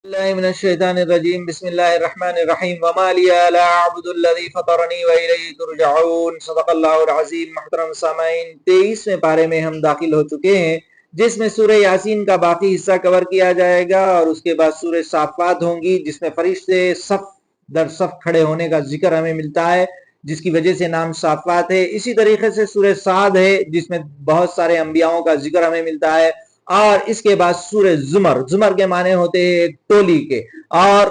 بالله من الشيطان الرجيم بسم الله الرحمن الرحيم وما لي لا أعبد الذي فطرني وإليه ترجعون صدق اللہ العظیم۔ محترم سامعین، 23ویں پارے میں ہم داخل ہو چکے ہیں، جس میں سورہ یاسین کا باقی حصہ کور کیا جائے گا، اور اس کے بعد سورہ صافات ہوں گی، جس میں فرشتے صف در صف کھڑے ہونے کا ذکر ہمیں ملتا ہے، جس کی وجہ سے نام صافات ہے۔ اسی طریقے سے سورہ صاد ہے، جس میں بہت سارے انبیاؤں کا ذکر ہمیں ملتا ہے، اور اس کے بعد سورہ زمر، زمر کے معنی ہوتے ہیں ایک ٹولی کے، اور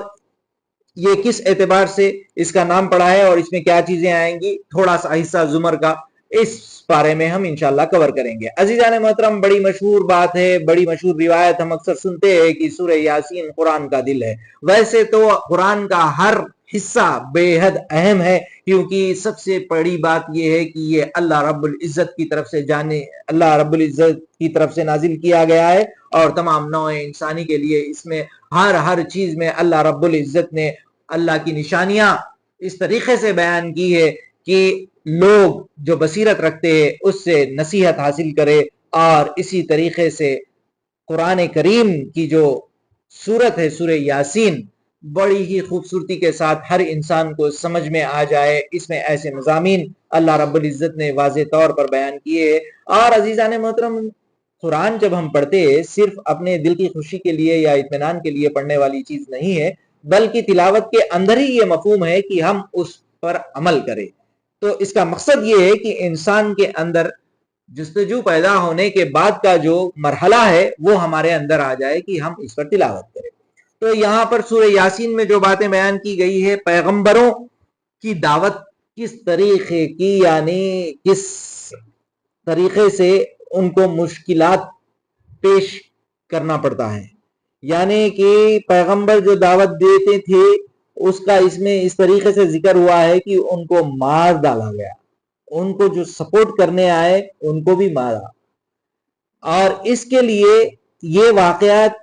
یہ کس اعتبار سے اس کا نام پڑا ہے اور اس میں کیا چیزیں آئیں گی، تھوڑا سا حصہ زمر کا اس بارے میں ہم انشاءاللہ کور کریں گے۔ عزیزان محترم، بڑی مشہور بات ہے، بڑی مشہور روایت ہم اکثر سنتے ہیں کہ سورہ یاسین قرآن کا دل ہے۔ ویسے تو قرآن کا ہر حصہ بے حد اہم ہے، کیونکہ سب سے بڑی بات یہ ہے کہ یہ اللہ رب العزت کی طرف سے اللہ رب العزت کی طرف سے نازل کیا گیا ہے، اور تمام نوع انسانی کے لیے اس میں ہر چیز میں اللہ رب العزت نے اللہ کی نشانیاں اس طریقے سے بیان کی ہے کہ لوگ جو بصیرت رکھتے ہیں اس سے نصیحت حاصل کرے، اور اسی طریقے سے قرآن کریم کی جو سورت ہے سورہ یاسین، بڑی ہی خوبصورتی کے ساتھ ہر انسان کو سمجھ میں آ جائے۔ اس میں ایسے مضامین اللہ رب العزت نے واضح طور پر بیان کیے۔ اور عزیزان محترم، قرآن جب ہم پڑھتے ہیں صرف اپنے دل کی خوشی کے لیے یا اطمینان کے لیے پڑھنے والی چیز نہیں ہے، بلکہ تلاوت کے اندر ہی یہ مفہوم ہے کہ ہم اس پر عمل کریں۔ تو اس کا مقصد یہ ہے کہ انسان کے اندر جستجو پیدا ہونے کے بعد کا جو مرحلہ ہے وہ ہمارے اندر آ جائے کہ ہم اس پر تلاوت کریں۔ تو یہاں پر سورہ یاسین میں جو باتیں بیان کی گئی ہے، پیغمبروں کی دعوت کس طریقے کی، یعنی کس طریقے سے ان کو مشکلات پیش کرنا پڑتا ہے، یعنی کہ پیغمبر جو دعوت دیتے تھے اس کا اس میں اس طریقے سے ذکر ہوا ہے کہ ان کو مار ڈالا گیا، ان کو جو سپورٹ کرنے آئے ان کو بھی مارا۔ اور اس کے لیے یہ واقعات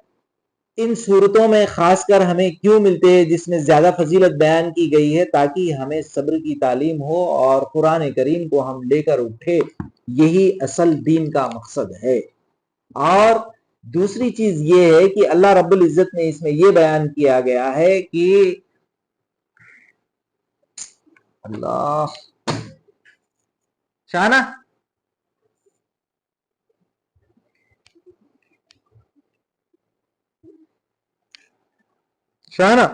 ان صورتوں میں خاص کر ہمیں کیوں ملتے ہیں جس میں زیادہ فضیلت بیان کی گئی ہے، تاکہ ہمیں صبر کی تعلیم ہو اور قرآن کریم کو ہم لے کر اٹھے۔ یہی اصل دین کا مقصد ہے۔ اور دوسری چیز یہ ہے کہ اللہ رب العزت نے اس میں یہ بیان کیا گیا ہے کہ اللہ شانہ شانہ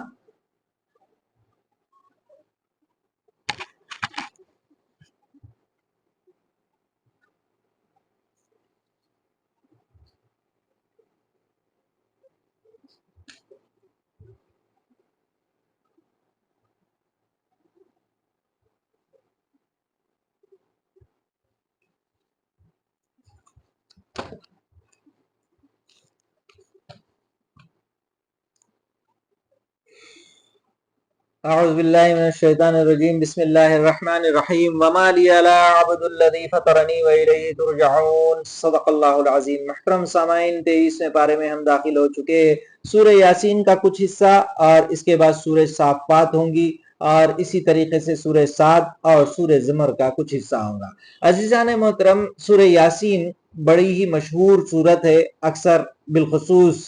اعوذ باللہ من الشیطان الرجیم بسم اللہ الرحمن الرحیم وما لی لا اعبد الذی فطرنی والیہ ترجعون صدق اللہ العظیم۔ محترم سامعین، 23ویں پارے میں ہم داخل ہو چکے ہیں۔ سورہ یاسین کا کچھ حصہ اور اس کے بعد سورہ صافات ہوں گی، اور اسی طریقے سے سورہ صاد اور سورہ زمر کا کچھ حصہ ہوگا۔ عزیزان محترم، سورہ یاسین بڑی ہی مشہور سورت ہے، اکثر بالخصوص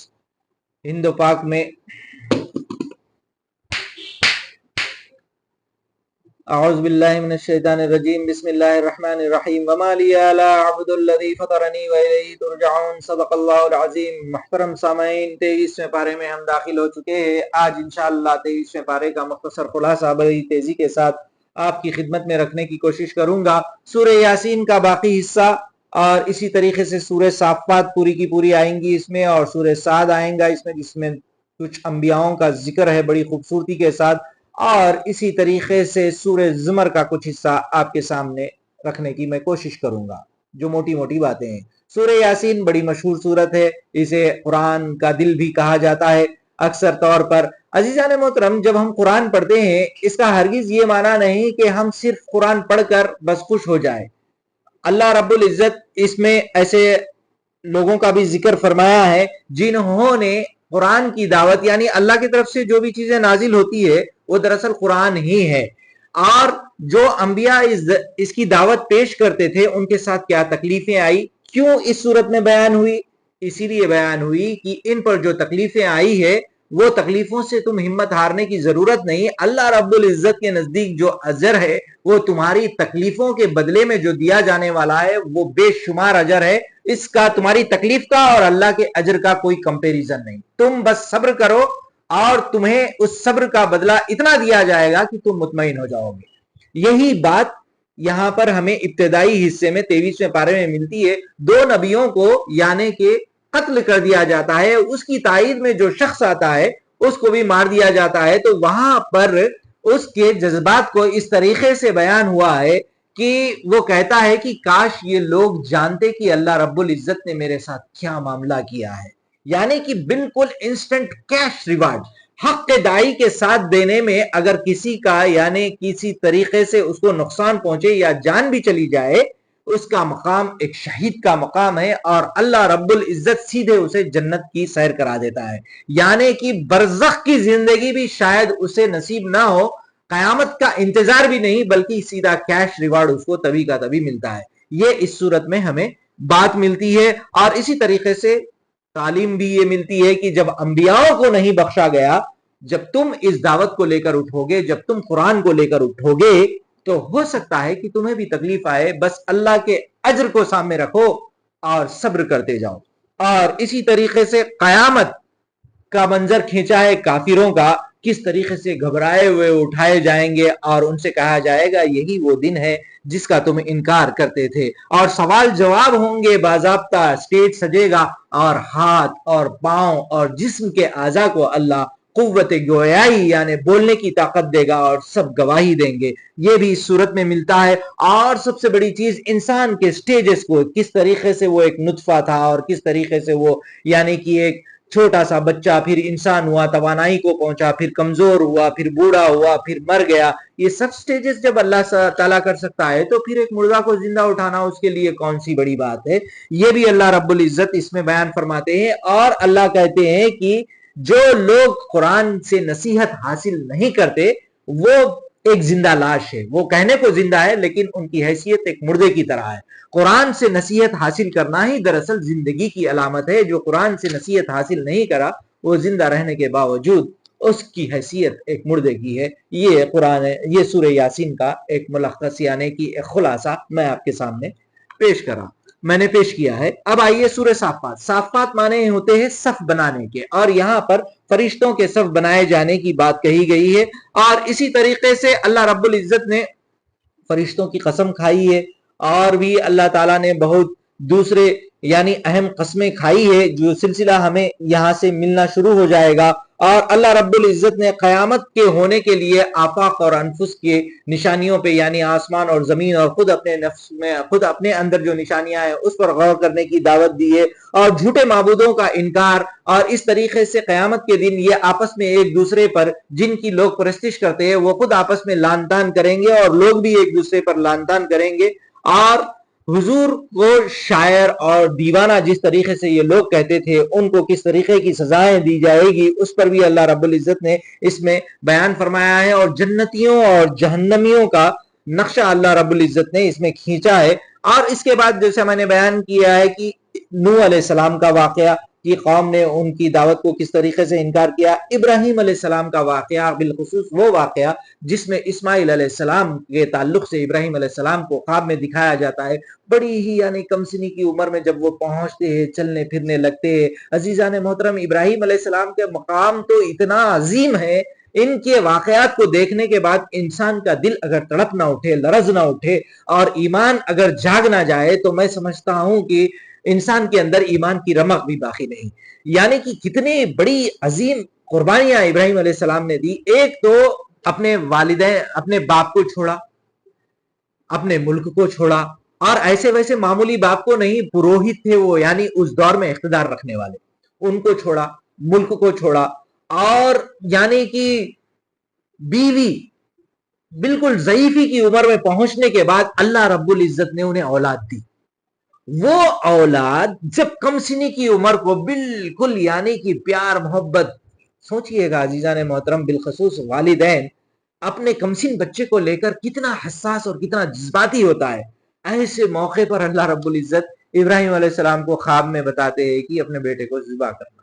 ہند و پاک میں۔ اعوذ باللہ من الشیطان الرجیم بسم اللہ الرحمن الرحیم وما لی لا اعبد الذی فطرنی والیہ ترجعون صدق اللہ العظیم۔ محترم سامعین، 23ویں پارے میں ہم داخل ہو چکے ہیں۔ آج انشاءاللہ 23ویں پارے کا مختصر خلاصہ بڑی تیزی کے ساتھ آپ کی خدمت میں رکھنے کی کوشش کروں گا۔ سورہ یاسین کا باقی حصہ اور اسی طریقے سے سورہ صافات پوری کی پوری آئیں گی اس میں، اور سورہ صاد آئیں گا اس میں، جس میں کچھ انبیاؤں کا ذکر ہے بڑی خوبصورتی کے ساتھ، اور اسی طریقے سے سورہ زمر کا کچھ حصہ آپ کے سامنے رکھنے کی میں کوشش کروں گا، جو موٹی موٹی باتیں ہیں۔ سورہ یاسین بڑی مشہور سورت ہے، اسے قرآن کا دل بھی کہا جاتا ہے اکثر طور پر۔ عزیزان محترم، جب ہم قرآن پڑھتے ہیں اس کا ہرگز یہ معنی نہیں کہ ہم صرف قرآن پڑھ کر بس خوش ہو جائیں۔ اللہ رب العزت اس میں ایسے لوگوں کا بھی ذکر فرمایا ہے جنہوں نے قرآن کی دعوت، یعنی اللہ کی طرف سے جو بھی چیزیں نازل ہوتی ہے وہ دراصل قرآن ہی ہے، اور جو انبیاء اس کی دعوت پیش کرتے تھے ان کے ساتھ کیا تکلیفیں آئی، کیوں اس صورت میں بیان ہوئی؟ اسی لیے بیان ہوئی کہ ان پر جو تکلیفیں آئی ہے وہ تکلیفوں سے تم ہمت ہارنے کی ضرورت نہیں. اللہ رب العزت کے نزدیک جو اجر ہے وہ تمہاری تکلیفوں کے بدلے میں جو دیا جانے والا ہے وہ بے شمار اجر ہے. اس کا تمہاری تکلیف کا اور اللہ کے اجر کا کوئی کمپیریزن نہیں. تم بس صبر کرو اور تمہیں اس صبر کا بدلہ اتنا دیا جائے گا کہ تم مطمئن ہو جاؤ گے. یہی بات یہاں پر ہمیں ابتدائی حصے میں 23ویں پارے میں ملتی ہے. 2 نبیوں کو یعنی کہ قتل کر دیا جاتا ہے, اس کی تائید میں جو شخص آتا ہے اس کو بھی مار دیا جاتا ہے. تو وہاں پر اس کے جذبات کو اس طریقے سے بیان ہوا ہے کہ وہ کہتا ہے کہ کاش یہ لوگ جانتے کہ اللہ رب العزت نے میرے ساتھ کیا معاملہ کیا ہے. یعنی کہ بالکل انسٹنٹ کیش ریوارڈ حق دائی کے ساتھ دینے میں اگر کسی کا یعنی کسی طریقے سے اس کو نقصان پہنچے یا جان بھی چلی جائے, اس کا مقام ایک شہید کا مقام ہے اور اللہ رب العزت سیدھے اسے جنت کی سیر کرا دیتا ہے. یعنی کہ برزخ کی زندگی بھی شاید اسے نصیب نہ ہو, قیامت کا انتظار بھی نہیں, بلکہ سیدھا کیش ریوارڈ اس کو تبھی کا تبھی ملتا ہے. یہ اس صورت میں ہمیں بات ملتی ہے. اور اسی طریقے سے تعلیم بھی یہ ملتی ہے کہ جب انبیاءوں کو نہیں بخشا گیا, جب تم اس دعوت کو لے کر اٹھو گے, جب تم قرآن کو لے کر اٹھو گے تو ہو سکتا ہے کہ تمہیں بھی تکلیف آئے. بس اللہ کے اجر کو سامنے رکھو اور صبر کرتے جاؤ. اور اسی طریقے سے قیامت کا منظر کھینچا ہے کافروں کا, کس طریقے سے گھبرائے ہوئے اٹھائے جائیں گے اور ان سے کہا جائے گا یہی وہ دن ہے جس کا تم انکار کرتے تھے. اور سوال جواب ہوں گے باضابطہ, اسٹیج سجے گا اور ہاتھ اور پاؤں اور جسم کے اعضاء کو اللہ قوت گویائی یعنی بولنے کی طاقت دے گا اور سب گواہی دیں گے. یہ بھی اس صورت میں ملتا ہے. اور سب سے بڑی چیز انسان کے سٹیجز کو, کس طریقے سے وہ ایک نطفہ تھا اور کس طریقے سے وہ یعنی کہ ایک چھوٹا سا بچہ پھر انسان ہوا, توانائی کو پہنچا, پھر کمزور ہوا, پھر بوڑھا ہوا, پھر مر گیا. یہ سب سٹیجز جب اللہ تعالیٰ کر سکتا ہے تو پھر ایک مردہ کو زندہ اٹھانا اس کے لیے کون سی بڑی بات ہے. یہ بھی اللہ رب العزت اس میں بیان فرماتے ہیں. اور اللہ کہتے ہیں کہ جو لوگ قرآن سے نصیحت حاصل نہیں کرتے وہ ایک زندہ لاش ہے. وہ کہنے کو زندہ ہے لیکن ان کی حیثیت ایک مردے کی طرح ہے. قرآن سے نصیحت حاصل کرنا ہی دراصل زندگی کی علامت ہے. جو قرآن سے نصیحت حاصل نہیں کرا وہ زندہ رہنے کے باوجود اس کی حیثیت ایک مردے کی ہے. یہ قرآن ہے, یہ سورہ یاسین کا ایک ملخص یعنی کہ ایک خلاصہ میں آپ کے سامنے میں نے پیش کیا ہے. اب آئیے سورہ صافات. صافات معنی ہوتے ہیں صف بنانے کے, اور یہاں پر فرشتوں کے صف بنائے جانے کی بات کہی گئی ہے. اور اسی طریقے سے اللہ رب العزت نے فرشتوں کی قسم کھائی ہے, اور بھی اللہ تعالیٰ نے بہت دوسرے یعنی اہم قسمیں کھائی ہے جو سلسلہ ہمیں یہاں سے ملنا شروع ہو جائے گا. اور اللہ رب العزت نے قیامت کے ہونے کے لیے آفاق اور انفس کے نشانیوں پہ یعنی آسمان اور زمین اور خود اپنے نفس میں خود اپنے اندر جو نشانیاں ہیں اس پر غور کرنے کی دعوت دی ہے, اور جھوٹے معبودوں کا انکار. اور اس طریقے سے قیامت کے دن یہ آپس میں ایک دوسرے پر جن کی لوگ پرستش کرتے ہیں وہ خود آپس میں لان تان کریں گے اور لوگ بھی ایک دوسرے پر لان تان کریں گے. اور حضور کو شاعر اور دیوانہ جس طریقے سے یہ لوگ کہتے تھے ان کو کس طریقے کی سزائیں دی جائے گی اس پر بھی اللہ رب العزت نے اس میں بیان فرمایا ہے. اور جنتیوں اور جہنمیوں کا نقشہ اللہ رب العزت نے اس میں کھینچا ہے. اور اس کے بعد جیسے میں نے بیان کیا ہے کہ نوح علیہ السلام کا واقعہ کہ قوم نے ان کی دعوت کو کس طریقے سے انکار کیا, ابراہیم علیہ السلام کا واقعہ بالخصوص وہ واقعہ جس میں اسماعیل علیہ السلام کے تعلق سے ابراہیم علیہ السلام کو خواب میں دکھایا جاتا ہے. بڑی ہی یعنی کم سنی کی عمر میں جب وہ پہنچتے ہیں چلنے پھرنے لگتے ہیں. عزیزان محترم, ابراہیم علیہ السلام کے مقام تو اتنا عظیم ہے, ان کے واقعات کو دیکھنے کے بعد انسان کا دل اگر تڑپ نہ اٹھے, لرز نہ اٹھے اور ایمان اگر جاگ نہ جائے تو میں سمجھتا ہوں کہ انسان کے اندر ایمان کی رمق بھی باقی نہیں. یعنی کہ کتنی بڑی عظیم قربانیاں ابراہیم علیہ السلام نے دی. ایک تو اپنے والدین اپنے باپ کو چھوڑا, اپنے ملک کو چھوڑا, اور ایسے ویسے معمولی باپ کو نہیں, پروہت تھے وہ یعنی اس دور میں اقتدار رکھنے والے, ان کو چھوڑا, ملک کو چھوڑا, اور یعنی کہ بیوی بالکل ضعیفی کی عمر میں پہنچنے کے بعد اللہ رب العزت نے انہیں اولاد دی. وہ اولاد جب کم سنی کی عمر کو بالکل یعنی کہ پیار محبت, سوچئے گا عزیزان محترم بالخصوص والدین اپنے کمسن بچے کو لے کر کتنا حساس اور کتنا جذباتی ہوتا ہے. ایسے موقع پر اللہ رب العزت ابراہیم علیہ السلام کو خواب میں بتاتے ہیں کہ اپنے بیٹے کو ذبح کرنا.